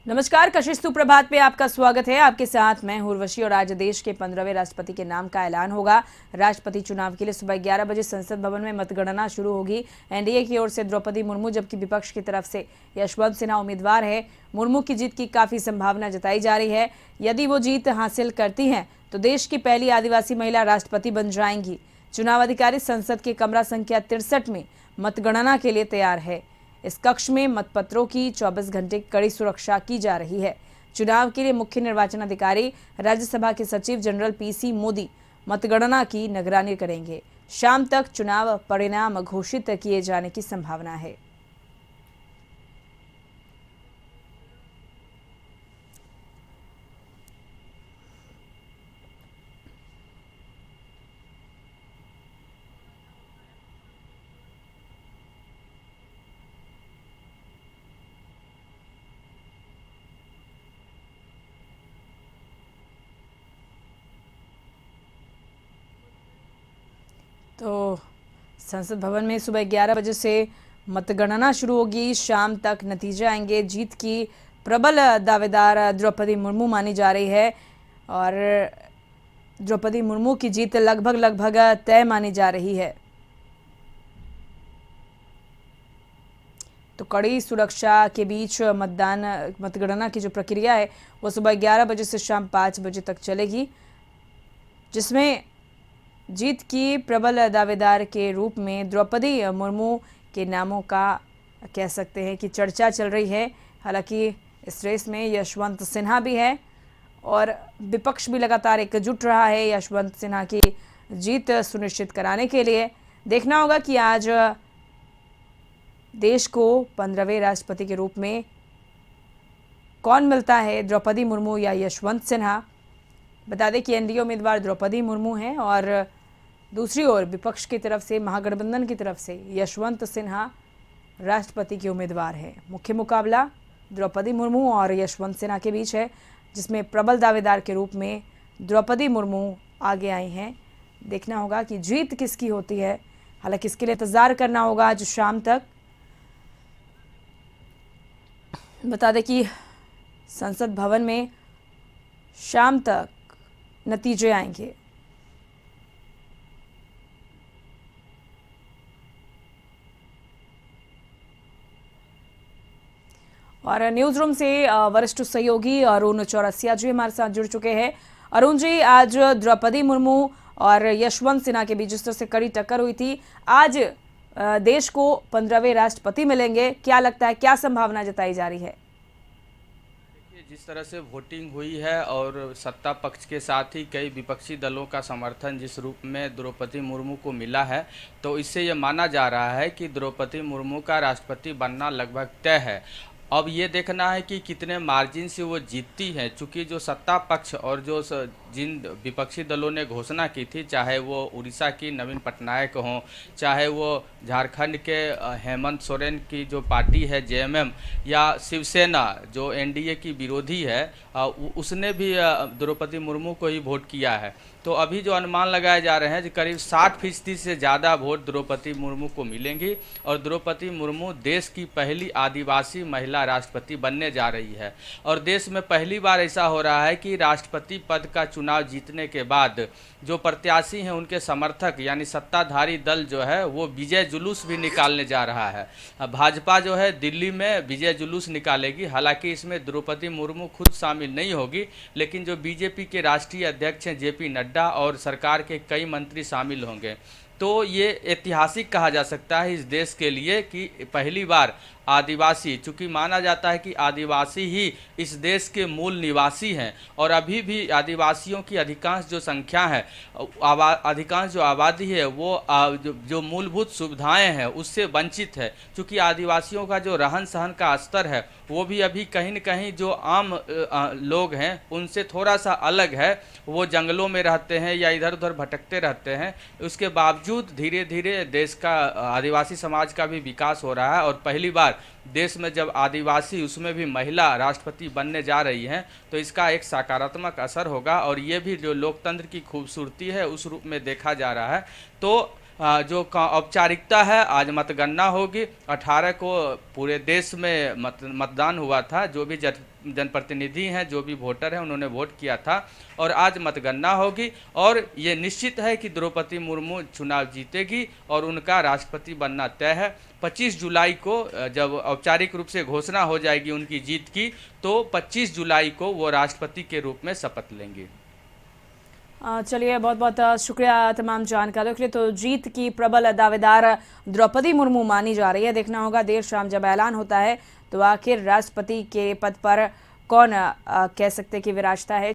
नमस्कार, कशिश सुप्रभात पे आपका स्वागत है। आपके साथ मैं उर्वशी और आज देश के 15वें राष्ट्रपति के नाम का ऐलान होगा। राष्ट्रपति चुनाव के लिए सुबह 11 बजे संसद भवन में मतगणना शुरू होगी। एनडीए की ओर से द्रौपदी मुर्मू जबकि विपक्ष की तरफ से यशवंत सिन्हा उम्मीदवार है। मुर्मू की जीत की काफी संभावना जताई जा रही है। यदि वो जीत हासिल करती हैं तो देश की पहली आदिवासी महिला राष्ट्रपति बन जाएंगी। चुनाव अधिकारी संसद के कमरा संख्या 63 में मतगणना के लिए तैयार है। इस कक्ष में मतपत्रों की 24 घंटे कड़ी सुरक्षा की जा रही है। चुनाव के लिए मुख्य निर्वाचन अधिकारी राज्यसभा के सचिव जनरल पीसी मोदी मतगणना की निगरानी करेंगे। शाम तक चुनाव परिणाम घोषित किए जाने की संभावना है। तो संसद भवन में सुबह 11 बजे से मतगणना शुरू होगी। शाम तक नतीजे आएंगे। जीत की प्रबल दावेदार द्रौपदी मुर्मू मानी जा रही है और द्रौपदी मुर्मू की जीत लगभग तय मानी जा रही है। तो कड़ी सुरक्षा के बीच मतगणना की जो प्रक्रिया है वो सुबह 11 बजे से शाम 5 बजे तक चलेगी, जिसमें जीत की प्रबल दावेदार के रूप में द्रौपदी मुर्मू के नामों का कह सकते हैं कि चर्चा चल रही है। हालांकि इस रेस में यशवंत सिन्हा भी है और विपक्ष भी लगातार एकजुट रहा है यशवंत सिन्हा की जीत सुनिश्चित कराने के लिए। देखना होगा कि आज देश को 15वें राष्ट्रपति के रूप में कौन मिलता है, द्रौपदी मुर्मू या यशवंत सिन्हा। बता दें कि एनडीए उम्मीदवार द्रौपदी मुर्मू हैं और दूसरी ओर विपक्ष की तरफ से महागठबंधन की तरफ से यशवंत सिन्हा राष्ट्रपति के उम्मीदवार हैं। मुख्य मुकाबला द्रौपदी मुर्मू और यशवंत सिन्हा के बीच है, जिसमें प्रबल दावेदार के रूप में द्रौपदी मुर्मू आगे आई हैं। देखना होगा कि जीत किसकी होती है। हालांकि इसके लिए इंतजार करना होगा आज शाम तक। बता दें कि संसद भवन में शाम तक नतीजे आएंगे। और न्यूज रूम से वरिष्ठ सहयोगी अरुण चौरसिया जी हमारे साथ जुड़ चुके हैं। अरुण जी, आज द्रौपदी मुर्मू और यशवंत सिन्हा के बीच जिस तरह से कड़ी टक्कर हुई थी, आज देश को 15वें राष्ट्रपति मिलेंगे। क्या लगता है, क्या संभावना जताई जा रही है? जिस तरह से वोटिंग हुई है और सत्ता पक्ष के साथ ही कई विपक्षी दलों का समर्थन जिस रूप में द्रौपदी मुर्मू को मिला है, तो इससे ये माना जा रहा है कि द्रौपदी मुर्मू का राष्ट्रपति बनना लगभग तय है। अब ये देखना है कि कितने मार्जिन से वो जीतती हैं, चूँकि जो सत्ता पक्ष और जो जिन विपक्षी दलों ने घोषणा की थी, चाहे वो उड़ीसा की नवीन पटनायक हों, चाहे वो झारखंड के हेमंत सोरेन की जो पार्टी है जेएमएम, या शिवसेना जो एनडीए की विरोधी है, उसने भी द्रौपदी मुर्मू को ही वोट किया है। तो अभी जो अनुमान लगाए जा रहे हैं कि करीब 60% से ज़्यादा वोट द्रौपदी मुर्मू को मिलेंगी और द्रौपदी मुर्मू देश की पहली आदिवासी महिला राष्ट्रपति बनने जा रही है। और देश में पहली बार ऐसा हो रहा है कि राष्ट्रपति पद का चुनाव जीतने के बाद जो प्रत्याशी हैं उनके समर्थक यानी सत्ताधारी दल जो है वो विजय जुलूस भी निकालने जा रहा है। भाजपा जो है दिल्ली में विजय जुलूस निकालेगी। हालांकि इसमें द्रौपदी मुर्मू खुद शामिल नहीं होगी, लेकिन जो बीजेपी के राष्ट्रीय अध्यक्ष हैं जेपी नड्डा और सरकार के कई मंत्री शामिल होंगे। तो ये ऐतिहासिक कहा जा सकता है इस देश के लिए कि पहली बार आदिवासी, चूँकि माना जाता है कि आदिवासी ही इस देश के मूल निवासी हैं और अभी भी आदिवासियों की अधिकांश जो संख्या है, अधिकांश जो आबादी है वो जो मूलभूत सुविधाएं हैं उससे वंचित है। चूँकि आदिवासियों का जो रहन सहन का स्तर है वो भी अभी कहीं न कहीं जो आम लोग हैं उनसे थोड़ा सा अलग है। वो जंगलों में रहते हैं या इधर उधर भटकते रहते हैं। उसके बावजूद धीरे धीरे देश का आदिवासी समाज का भी विकास हो रहा है और पहली बार देश में जब आदिवासी, उसमें भी महिला राष्ट्रपति बनने जा रही हैं, तो इसका एक सकारात्मक असर होगा और ये भी जो लोकतंत्र की खूबसूरती है उस रूप में देखा जा रहा है। तो जो औपचारिकता है, आज मतगणना होगी। 18 को पूरे देश में मतदान हुआ था। जो भी जनप्रतिनिधि हैं, जो भी वोटर हैं, उन्होंने वोट किया था और आज मतगणना होगी और ये निश्चित है कि द्रौपदी मुर्मू चुनाव जीतेगी और उनका राष्ट्रपति बनना तय है। 25 जुलाई को जब औपचारिक रूप से घोषणा हो जाएगी उनकी जीत की, तो 25 जुलाई को वो राष्ट्रपति के रूप में शपथ लेंगी। चलिए, बहुत बहुत शुक्रिया तमाम जानकारियों के लिए। तो जीत की प्रबल दावेदार द्रौपदी मुर्मू मानी जा रही है। देखना होगा देर शाम जब ऐलान होता है तो आखिर राष्ट्रपति के पद पर कौन कह सकते कि विराजता है।